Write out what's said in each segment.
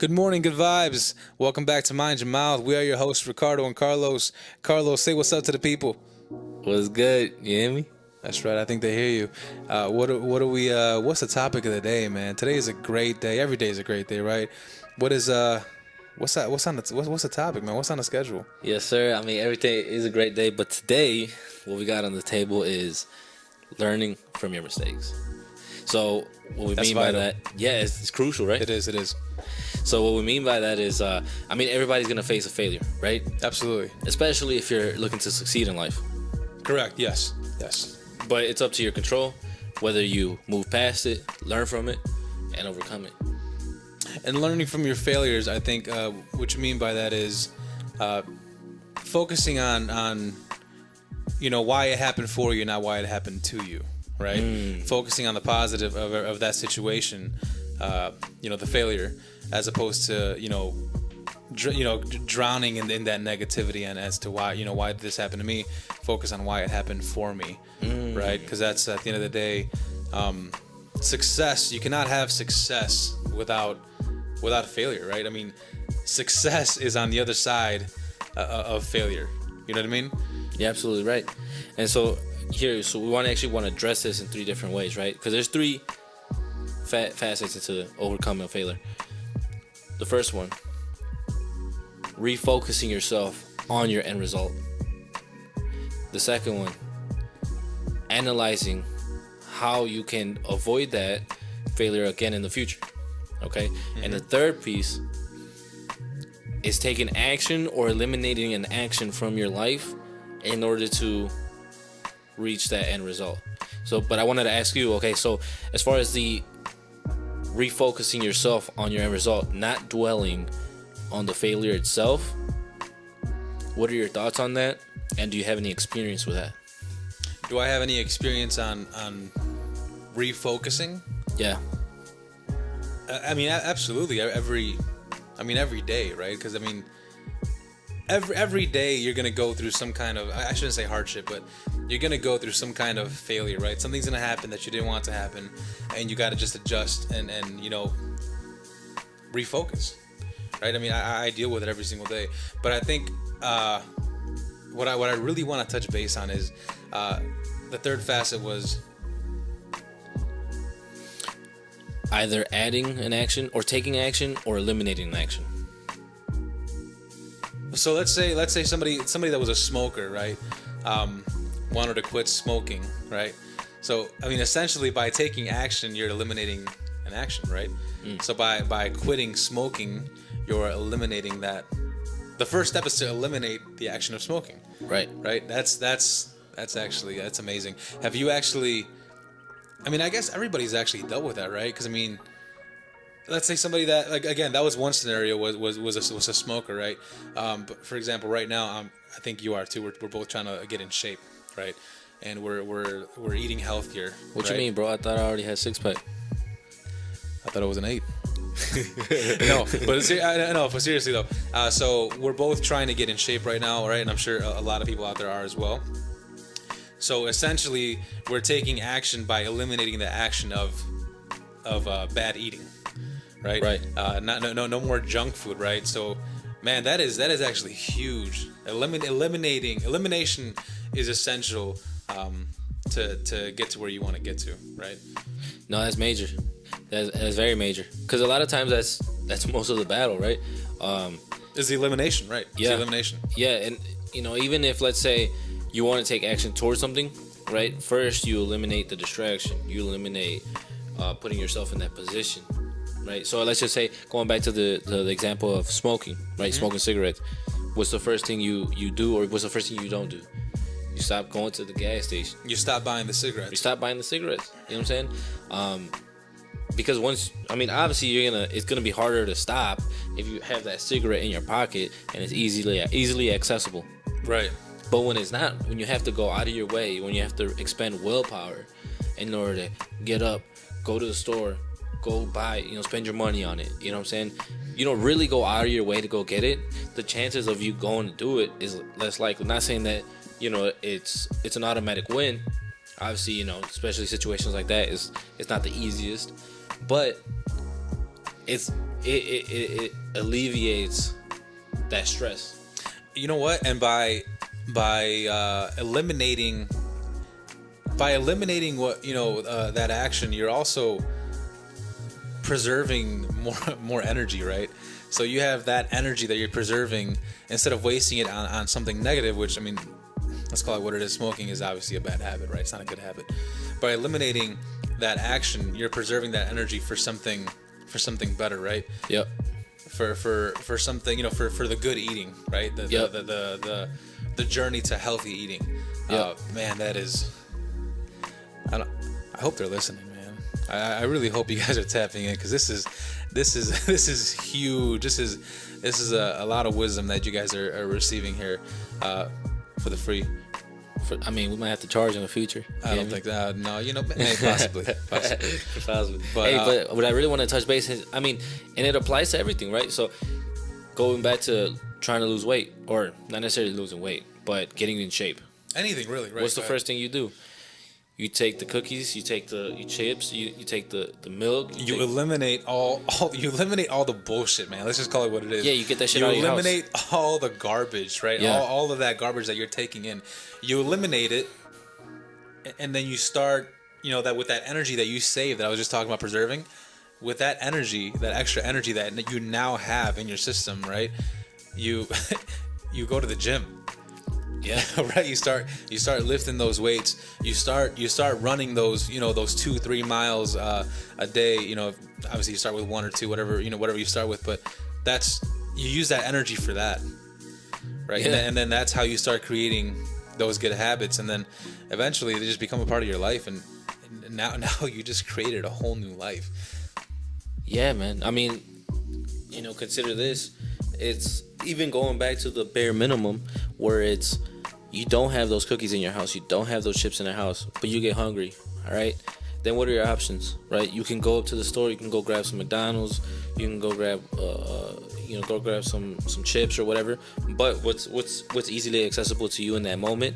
Good morning, good vibes. Welcome back to Mind Your Mouth. We are your hosts, Ricardo and Carlos. Carlos, say what's up to the people. What's good? You hear me? That's right. I think they hear you. What's the topic of the day, man? Today is a great day. Every day is a great day, right? What's the topic, man? What's on the schedule? Yes, sir. I mean, every day is a great day, but today, what we got on the table is learning from your mistakes. So, what we That's mean vital. by that, yeah, it's crucial, right? It is. So, what we mean by that is, everybody's gonna face a failure, right? Absolutely. Especially if you're looking to succeed in life. Correct. Yes. But it's up to your control whether you move past it, learn from it, and overcome it. And learning from your failures, I think, what you mean by that is focusing on why it happened for you, not why it happened to you, right? Focusing on the positive of that situation, the failure, as opposed to drowning in that negativity and as to why did this happen to me. Focus on why it happened for me, right? Because that's, at the end of the day, success. You cannot have success without failure, right? I mean, success is on the other side of failure. You know what I mean? You're absolutely right. And so we want to address this in three different ways, right? Because there's three facets into overcoming a failure. The first one, refocusing yourself on your end result. The second one, analyzing how you can avoid that failure again in the future. Okay? And the third piece is taking action or eliminating an action from your life in order to reach that end result. But I wanted to ask you, okay, so as far as the refocusing yourself on your end result, not dwelling on the failure itself, what are your thoughts on that? And do you have any experience with that? Do I have any experience on refocusing? Yeah. I mean, absolutely. Every day, right? Because every day you're gonna go through some kind of, I shouldn't say hardship, but you're gonna go through some kind of failure, right? Something's gonna happen that you didn't want to happen, and you gotta just adjust and refocus, right? I mean, I deal with it every single day, but I think what I really want to touch base on is the third facet was either adding an action or taking action or eliminating an action. So let's say somebody that was a smoker, right, wanted to quit smoking, right? So I mean, essentially by taking action, you're eliminating an action, right? So by quitting smoking, you're eliminating that. The first step is to eliminate the action of smoking. Right. That's amazing. Have you actually? I mean, I guess everybody's actually dealt with that, right? Because I mean, let's say somebody that, like, again, that was one scenario was a smoker, right? But for example, right now, I think you are too. We're both trying to get in shape, right? And we're eating healthier. What right? you mean, bro? I thought I already had 6-pack. I thought it was an 8. No, but seriously though. So we're both trying to get in shape right now, right? And I'm sure a lot of people out there are as well. So essentially, we're taking action by eliminating the action of bad eating, right? Right. No more junk food, right? So, man, that is actually huge. Elimination is essential to get to where you want to get to, right? No, that's major. That's very major. Because a lot of times that's most of the battle, right? Is the elimination, right? It's the elimination. Yeah, and even if, let's say, you want to take action towards something, right? First, you eliminate the distraction. You eliminate putting yourself in that position, right? So let's just say, going back to the example of smoking, right? Mm-hmm. Smoking cigarettes. What's the first thing you do, or what's the first thing you don't do? You stop going to the gas station. You stop buying the cigarettes. You know what I'm saying? Because obviously it's gonna be harder to stop if you have that cigarette in your pocket and it's easily accessible. Right. But when it's not, when you have to go out of your way, when you have to expend willpower in order to get up, go to the store, go buy, spend your money on it. You know what I'm saying? You don't really go out of your way to go get it. The chances of you going to do it is less likely. Not saying that it's an automatic win. Obviously, especially situations like that, it's not the easiest. But it alleviates that stress. You know what? And by eliminating what that action, you're also preserving more energy, right? So you have that energy that you're preserving instead of wasting it on something negative, which, I mean, let's call it what it is. Smoking is obviously a bad habit, right? It's not a good habit. By eliminating that action, you're preserving that energy for something better, right? Yep. For something, for the good eating, right? The journey to healthy eating. Yep. Man, that is. I hope they're listening, man. I really hope you guys are tapping in, because this is huge. This is a lot of wisdom that you guys are receiving here for the free. I mean, we might have to charge in the future. I don't think that. No, possibly. Possibly. But what I really want to touch base is, I mean, and it applies to everything, right? So going back to trying to lose weight, or not necessarily losing weight, but getting in shape. Anything really, right? What's the first thing you do? You take the cookies, you take the chips, you take the milk. You eliminate all the bullshit, man. Let's just call it what it is. Yeah, you get that shit out of your house. You eliminate all the garbage, right? Yeah. All of that garbage that you're taking in. You eliminate it, and then you start, that with that energy that you save, that I was just talking about preserving, with that energy, that extra energy that you now have in your system, right? You go to the gym. Yeah, right. You start lifting those weights. You start running those 2-3 miles a day. Obviously you start with 1 or 2, whatever you start with. But you use that energy for that, right? Yeah. And then that's how you start creating those good habits, and then eventually they just become a part of your life. And now you just created a whole new life. Yeah, man. I mean, consider this. It's even going back to the bare minimum, where it's, you don't have those cookies in your house, you don't have those chips in the house, but you get hungry, all right? Then what are your options, right? You can go up to the store, you can go grab some McDonald's, you can go grab some chips or whatever. But what's easily accessible to you in that moment?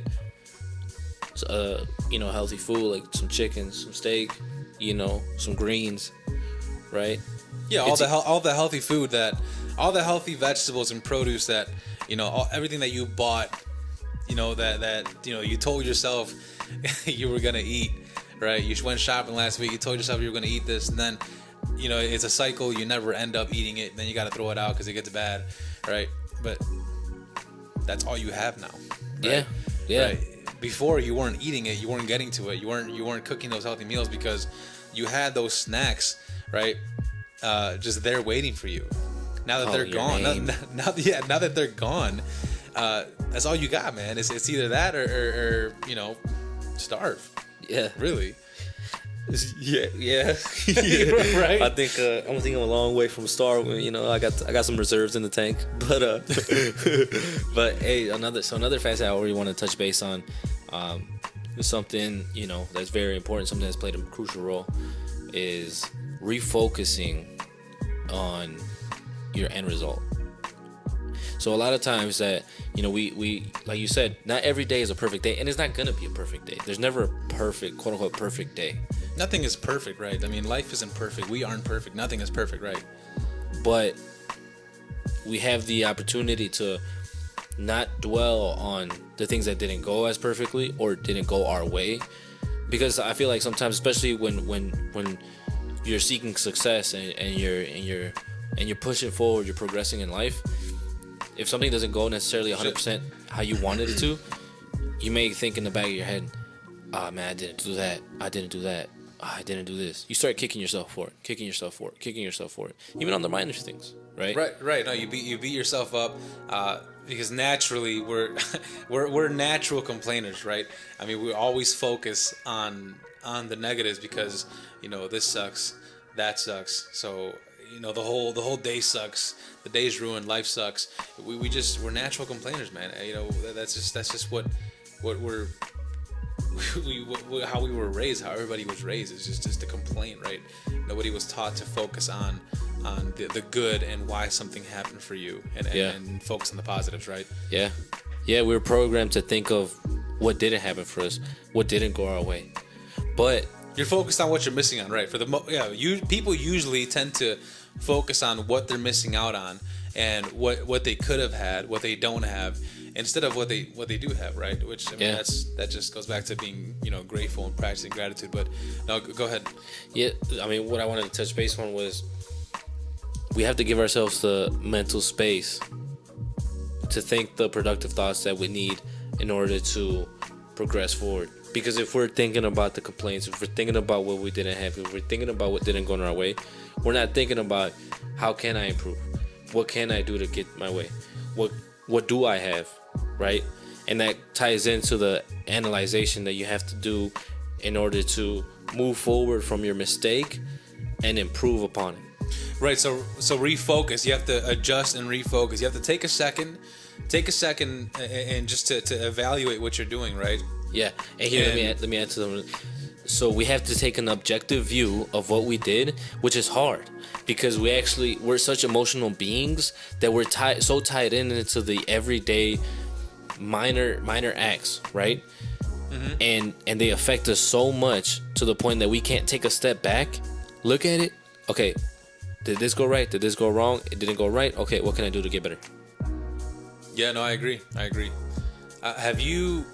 Healthy food, like some chicken, some steak, some greens, right? Yeah, all the healthy food, all the healthy vegetables and produce that, everything that you bought, that you told yourself you were gonna eat, right? You went shopping last week, you told yourself you were gonna eat this, and then, it's a cycle. You never end up eating it. Then you got to throw it out because it gets bad, right? But that's all you have now. Right? Yeah. Right? Before, you weren't eating it, you weren't getting to it, you weren't cooking those healthy meals because you had those snacks, right? Just there waiting for you. Now that they're gone, now that they're gone, that's all you got, man. It's either that or starve. Yeah, really. Yeah. Right. I think I'm a long way from starve. I got some reserves in the tank, but hey, another facet I already want to touch base on, something that's very important, something that's played a crucial role, is refocusing on your end result. So a lot of times that we like you said, not every day is a perfect day, and it's not gonna be a perfect day. There's never a perfect, quote unquote, perfect day. Nothing is perfect, right? I mean, life isn't perfect. We aren't perfect. Nothing is perfect, right? But we have the opportunity to not dwell on the things that didn't go as perfectly or didn't go our way, because I feel like sometimes, especially when you're seeking success and you're pushing forward, you're progressing in life. If something doesn't go necessarily 100% how you wanted it to, you may think in the back of your head, "Ah, man, I didn't do that. I didn't do that. I didn't do this." You start kicking yourself for it, even on the minor things, right? Right. No, you beat yourself up because naturally we're natural complainers, right? I mean, we always focus on the negatives because this sucks, that sucks. So the whole day sucks. The day's ruined. Life sucks. We're natural complainers, man. That's just what we're. How we were raised, how everybody was raised, is just to complain, right? Nobody was taught to focus on the good and why something happened for you, and focus on the positives, right? Yeah, we were programmed to think of what didn't happen for us, what didn't go our way, but you're focused on what you're missing on, right? People usually tend to focus on what they're missing out on and what they could have had, what they don't have, instead of what they do have, right? Which, I mean, that just goes back to being, grateful and practicing gratitude. But no, go ahead. Yeah, I mean, what I wanted to touch base on was we have to give ourselves the mental space to think the productive thoughts that we need in order to progress forward. Because if we're thinking about the complaints, if we're thinking about what we didn't have, if we're thinking about what didn't go in our way, we're not thinking about how can I improve? What can I do to get my way? What do I have, right? And that ties into the analyzation that you have to do in order to move forward from your mistake and improve upon it. Right, so refocus. You have to adjust and refocus. You have to take a second and just to evaluate what you're doing, right? Yeah, and here let me add to them. So we have to take an objective view of what we did, which is hard because we're such emotional beings that we're so tied into the everyday minor acts, right? Mm-hmm. And they affect us so much to the point that we can't take a step back, look at it. Okay, did this go right? Did this go wrong? It didn't go right. Okay, what can I do to get better? Yeah, no, I agree. Have you?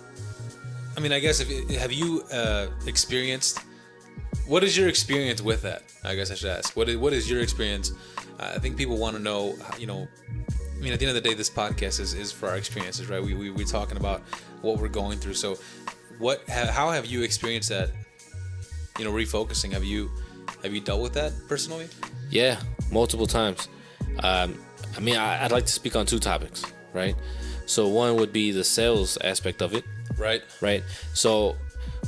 I mean, I guess have you experienced? What is your experience with that? I guess I should ask. What is your experience? I think people want to know. I mean, at the end of the day, this podcast is for our experiences, right? We're talking about what we're going through. So, how have you experienced that? Refocusing. Have you dealt with that personally? Yeah, multiple times. I mean, I'd like to speak on two topics, right? So one would be the sales aspect of it. Right. So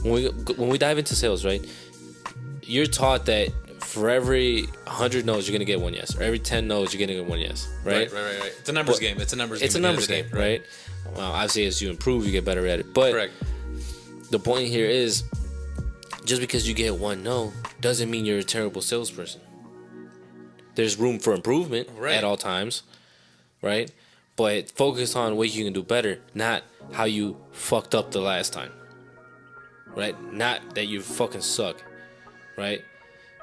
when we dive into sales, right, you're taught that for every 100 no's, you're going to get one yes. Or every 10 no's, you're going to get one yes. Right. It's a numbers game. It's a numbers game, right? Well, obviously, as you improve, you get better at it. But correct. The point here is just because you get one no doesn't mean you're a terrible salesperson. There's room for improvement at all times, right? But focus on what you can do better, not how you fucked up the last time, right? Not that you fucking suck, right?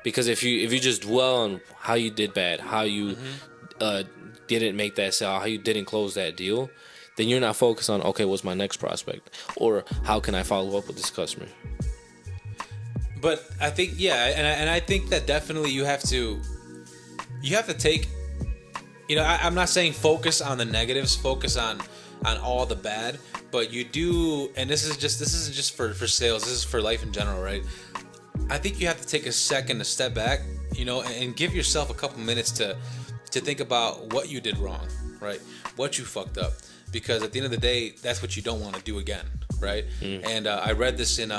Because if you just dwell on how you did bad, how you didn't make that sale, how you didn't close that deal, then you're not focused on, okay, what's my next prospect? Or how can I follow up with this customer? But I think, and I think that definitely you have to take, I'm not saying focus on the negatives, focus on all the bad, but you do, and this isn't just for sales, this is for life in general, right? I think you have to take a second to step back, and give yourself a couple minutes to think about what you did wrong, right? What you fucked up, because at the end of the day, that's what you don't want to do again, right? And I read this in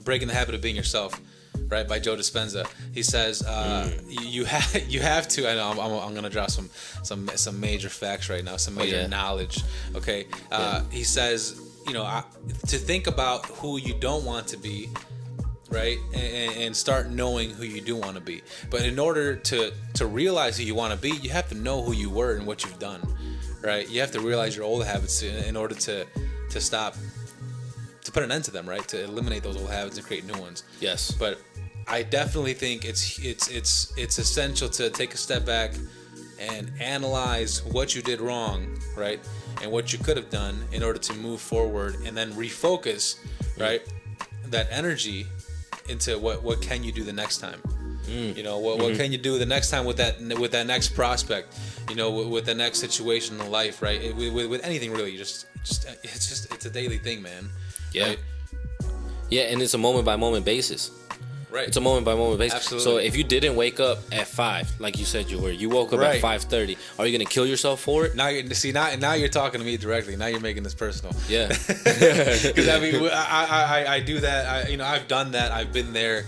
Breaking the Habit of Being Yourself, right, by Joe Dispenza. He says you have to. I know I'm gonna drop some major facts right now, some major knowledge. Okay, he says to think about who you don't want to be, right, and start knowing who you do want to be. But in order to realize who you want to be, you have to know who you were and what you've done, right? You have to realize your old habits in order to stop, to put an end to them, right? To eliminate those old habits and create new ones. Yes. But I definitely think it's essential to take a step back and analyze what you did wrong, right? And what you could have done in order to move forward, and then refocus, right? That energy into what can you do the next time? What can you do the next time with that next prospect? With the next situation in life, right? With anything really, it's a daily thing, man. Yeah. Right? Yeah, and it's a moment by moment basis. Right. It's a moment by moment basis. Absolutely. So if you didn't wake up at 5, like you said you were, you woke up at 5:30. Are you gonna kill yourself for it? Now you're talking to me directly. Now you're making this personal. Yeah. Because I mean, I do that. I've done that. I've been there.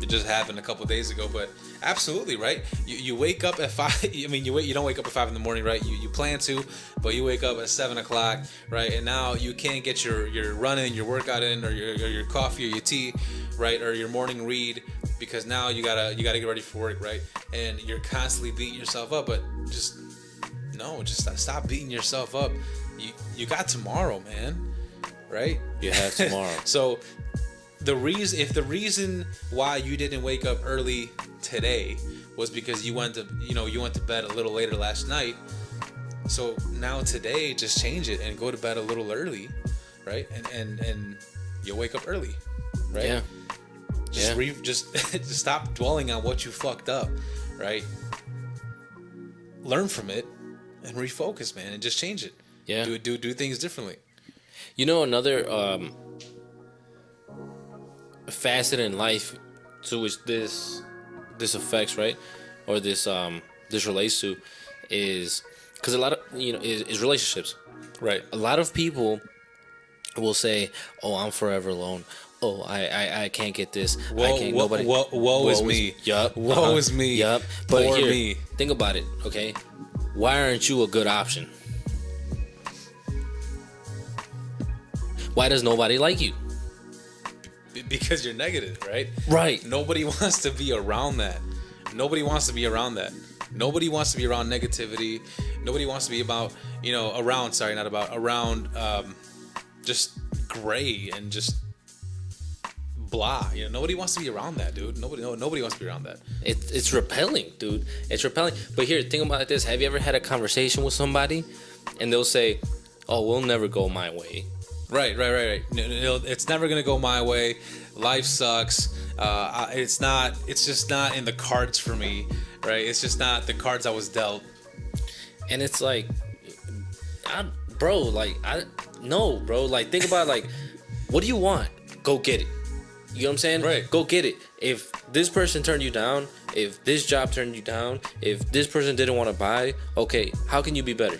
It just happened a couple of days ago, but absolutely, right? You wake up at 5. I mean, you don't wake up at 5 in the morning, right? You plan to, but you wake up at 7 o'clock, right? And now you can't get your run in, your workout in, or your coffee or your tea, right? Or your morning read, because now you gotta get ready for work, right? And you're constantly beating yourself up, but just stop beating yourself up. You got tomorrow, man, right? You have tomorrow. So if the reason why you didn't wake up early today was because you went to bed a little later last night. So now today, just change it and go to bed a little early, right? And you'll wake up early, right? Yeah. Just stop dwelling on what you fucked up, right? Learn from it and refocus, man, and just change it. Yeah. Do things differently. You know, another facet in life to which this affects, right, or this relates to, is because a lot of is relationships, right? A lot of people will say, "Oh, I'm forever alone. Oh, I can't get this. I can't. Nobody. Woe is me. Yup. Woe is me. Yup. But Poor here, me. think about it. Okay, why aren't you a good option? Why does nobody like you? Because you're negative, right? Right. Nobody wants to be around that. Nobody wants to be around that. Nobody wants to be around negativity. Nobody wants to be around just gray and just blah. Nobody wants to be around that, dude. Nobody wants to be around that. It's repelling, dude. It's repelling. But here, think about this. Have you ever had a conversation with somebody and they'll say, "Oh, we'll never go my way." Right. No, it's never gonna go my way. Life sucks. It's just not in the cards for me, right? It's just not the cards I was dealt. And it's like, no, bro. Like, think about, like, what do you want? Go get it. You know what I'm saying? Right. Go get it. If this person turned you down, if this job turned you down, if this person didn't want to buy, okay, how can you be better?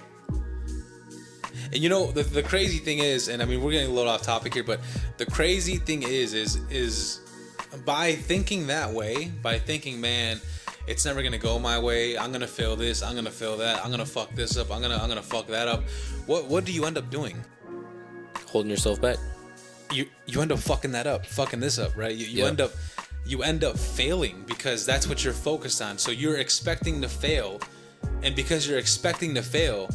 And the crazy thing is, and I mean, we're getting a little off topic here, but the crazy thing is by thinking that way, by thinking, man, it's never gonna go my way. I'm gonna fail this. I'm gonna fail that. I'm gonna fuck this up. I'm gonna fuck that up. What do you end up doing? Holding yourself back. You end up fucking that up, fucking this up, right? You end up failing because that's what you're focused on. So you're expecting to fail, and because you're expecting to fail,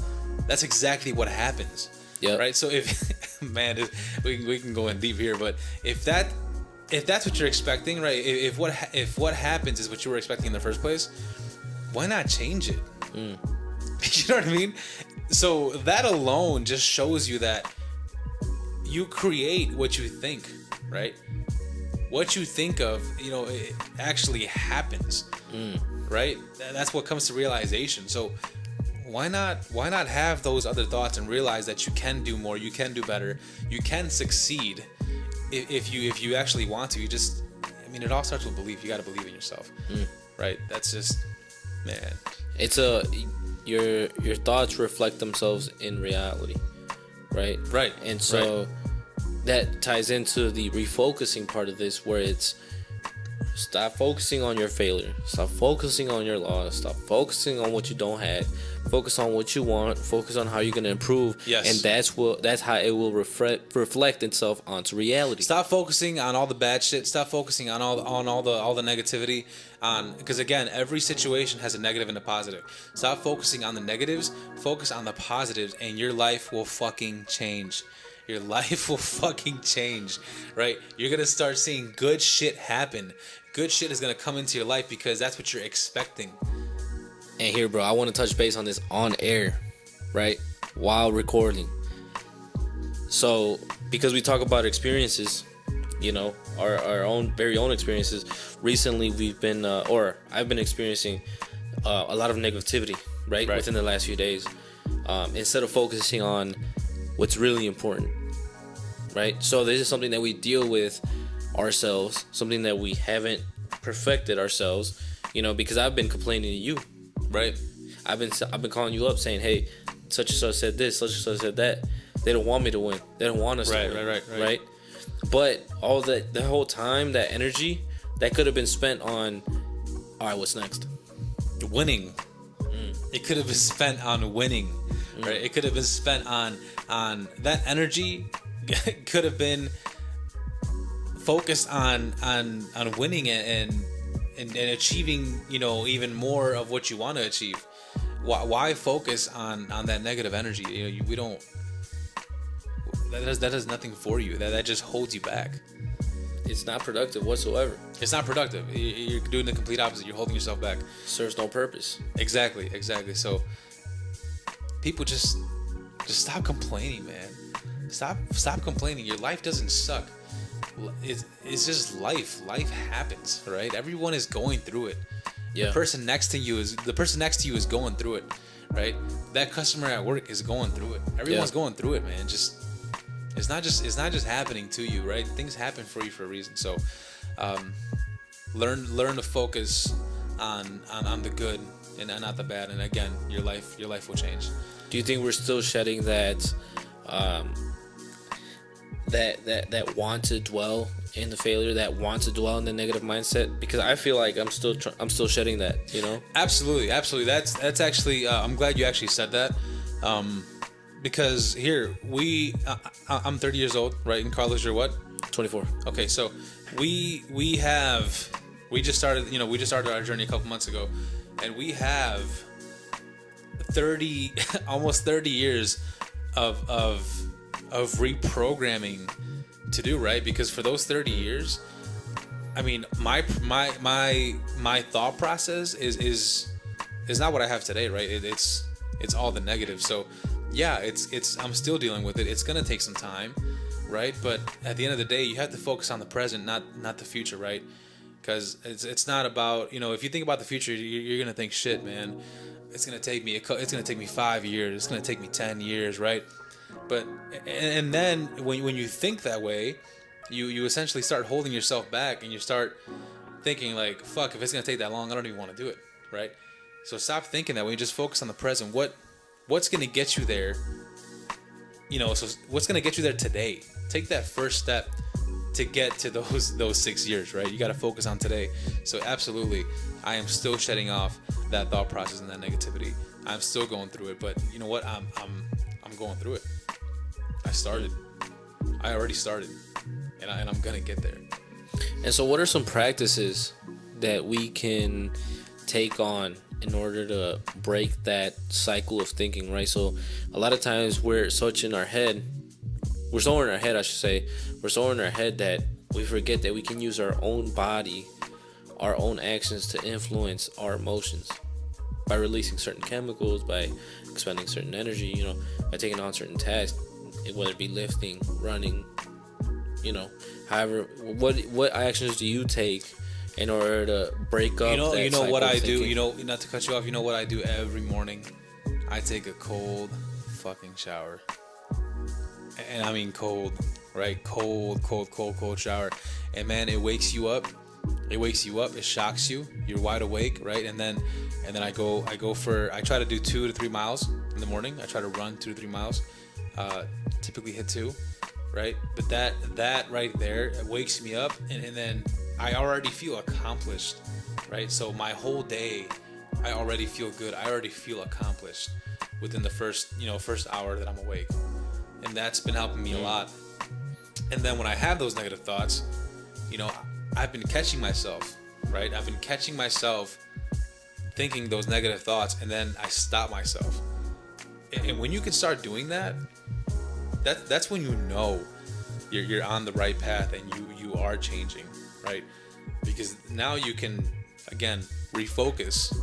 that's exactly what happens. Yeah. Right. So if we can go in deep here, but if that's what you're expecting, right? If what happens is what you were expecting in the first place, why not change it? You know what I mean? So that alone just shows you that you create what you think, right? What you think of, it actually happens, right? That's what comes to realization. So why not have those other thoughts and realize that you can do more, you can do better, you can succeed if you actually want to. It all starts with belief. You got to believe in yourself, right? That's just, man. It's your thoughts reflect themselves in reality, right? Right. And so that ties into the refocusing part of this, where it's stop focusing on your failure, stop focusing on your loss, stop focusing on what you don't have, focus on what you want, focus on how you're going to improve. Yes. And that's how it will reflect itself onto reality. Stop focusing on all the bad shit. Stop focusing on all the negativity. Because again, every situation has a negative and a positive. Stop focusing on the negatives. Focus on the positives, and your life will fucking change. Your life will fucking change, right? You're gonna start seeing good shit happen. Good shit is gonna come into your life because that's what you're expecting. And here, bro, I want to touch base on this on air, right? While recording. So, because we talk about experiences, our own very own experiences. Recently, I've been experiencing a lot of negativity, right? Within the last few days. Instead of focusing on what's really important, right? So this is something that we deal with ourselves, something that we haven't perfected ourselves, because I've been complaining to you, right? I've been calling you up saying, hey, such and such said this, such and such said that. They don't want me to win. They don't want us to win. Right. But all that, the whole time, that energy, that could have been spent on, all right, what's next? Winning. It could have been spent on winning, right? It could have been spent on that energy. Could have been focused on winning and achieving, even more of what you want to achieve. Why focus on that negative energy? We don't. That does nothing for you. That just holds you back. it's not productive whatsoever. It's not productive. You're doing the complete opposite. You're holding yourself back. Serves no purpose. Exactly. So people just stop complaining, man. Stop complaining. Your life doesn't suck. It's just life. Life happens, right? Everyone is going through it. Yeah. The person next to you is going through it, right? That customer at work is going through it. Everyone's going through it, man. It's not just happening to you, right? Things happen for you for a reason. So learn to focus on the good and not the bad. And again, your life will change. Do you think we're still shedding that that want to dwell in the failure, that want to dwell in the negative mindset? Because I feel like I'm still shedding that, you know? Absolutely. That's actually I'm glad you actually said that. Because here I'm 30 years old, right? And Carlos, you're what? 24. Okay, so we just started our journey a couple months ago, and we have 30 almost 30 years of reprogramming to do, right? Because for those 30 years, I mean, my thought process is not what I have today, right? It's all the negative. So yeah, it's I'm still dealing with it. It's gonna take some time, right? But at the end of the day, you have to focus on the present, not the future, right? Because it's not about, if you think about the future, you're gonna think, shit, man, it's gonna take me 5 years, it's gonna take me 10 years, right? But and then when you think that way, you essentially start holding yourself back, and you start thinking like, fuck, if it's gonna take that long, I don't even want to do it, right? So stop thinking that way. Just focus on the present. What's gonna get you there? So what's gonna get you there today? Take that first step to get to those 6 years, right? You got to focus on today. So absolutely, I am still shedding off that thought process and that negativity. I'm still going through it, but you know what? I'm going through it. I already started, and I'm gonna get there. And so, what are some practices that we can take on in order to break that cycle of thinking, right? So a lot of times we're so in our head that we forget that we can use our own body, our own actions to influence our emotions by releasing certain chemicals, by expending certain energy, by taking on certain tasks, whether it be lifting, running, however, what actions do you take in order to break up that cycle what I of thinking? do, not to cut you off, what I do every morning? I take a cold fucking shower. And I mean cold, right? Cold shower. And man, it wakes you up. It shocks you. You're wide awake, right? And then I try to do 2 to 3 miles in the morning. I try to run 2 to 3 miles. Typically hit 2, right? But that right there, it wakes me up, and then I already feel accomplished, right? So my whole day, I already feel good. I already feel accomplished within the first hour that I'm awake. And that's been helping me a lot. And then when I have those negative thoughts, I've been catching myself, right? I've been catching myself thinking those negative thoughts, and then I stop myself. And when you can start doing that, that's when you're on the right path, and you are changing, right? Because now you can again refocus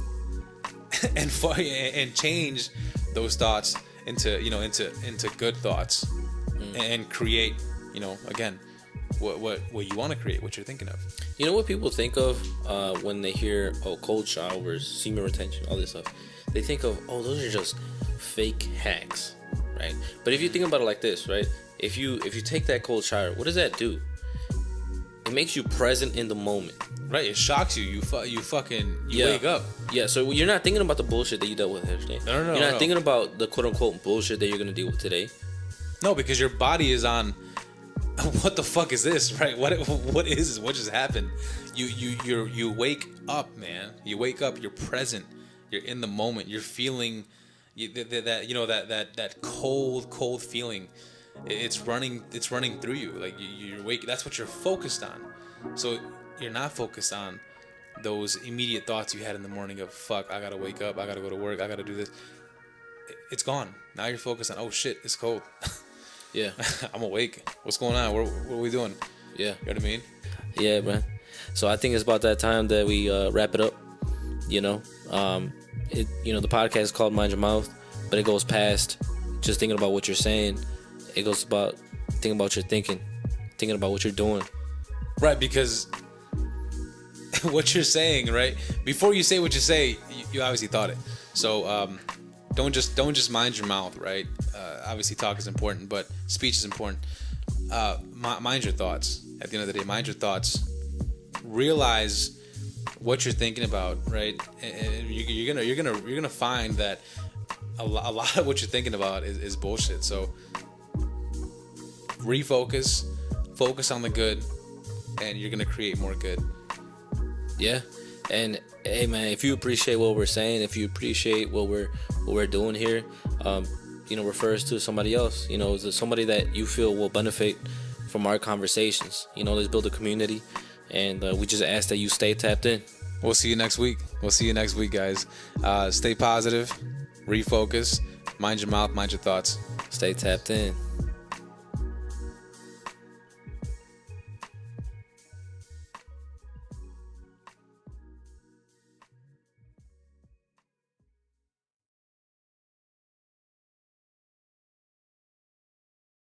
and change those thoughts into good thoughts, and create again what you want to create, what you're thinking of. You know what people think of when they hear cold showers, semen retention, all this stuff? They think of, those are just fake hacks, right? But if you think about it like this, right? If you take that cold shower, what does that do? It makes you present in the moment. Right, it shocks you. You wake up. Yeah, so you're not thinking about the bullshit that you dealt with yesterday. No. You're not thinking about the quote unquote bullshit that you're gonna deal with today. No, because your body is on. What the fuck is this, right? What is this? What just happened? You wake up, man. You wake up. You're present. You're in the moment. You're feeling that cold feeling. It's running through you. Like you're awake. That's what you're focused on. So you're not focused on those immediate thoughts you had in the morning of, fuck, I gotta wake up, I gotta go to work, I gotta do this. It's gone. Now you're focused on, oh shit, it's cold. Yeah. I'm awake. What's going on? What are we doing? Yeah. You know what I mean? Yeah, man. So I think it's about that time that we wrap it up. You know, the podcast is called Mind Your Mouth, but it goes past just thinking about what you're saying. It goes about thinking about your thinking about what you're doing. Right, because what you're saying, right? Before you say what you say, you obviously thought it. So don't just mind your mouth, right? Obviously, talk is important, but speech is important. Mind your thoughts. At the end of the day, mind your thoughts. Realize what you're thinking about, right? And you're gonna find that a lot of what you're thinking about is bullshit. So refocus, focus on the good, and you're gonna create more good. Yeah. And hey, man, if you appreciate what we're saying, if you appreciate what we're doing here, refer us to somebody else. Somebody that you feel will benefit from our conversations. Let's build a community, and we just ask that you stay tapped in. We'll see you next week. Guys. Stay positive, refocus, mind your mouth, mind your thoughts. Stay tapped in.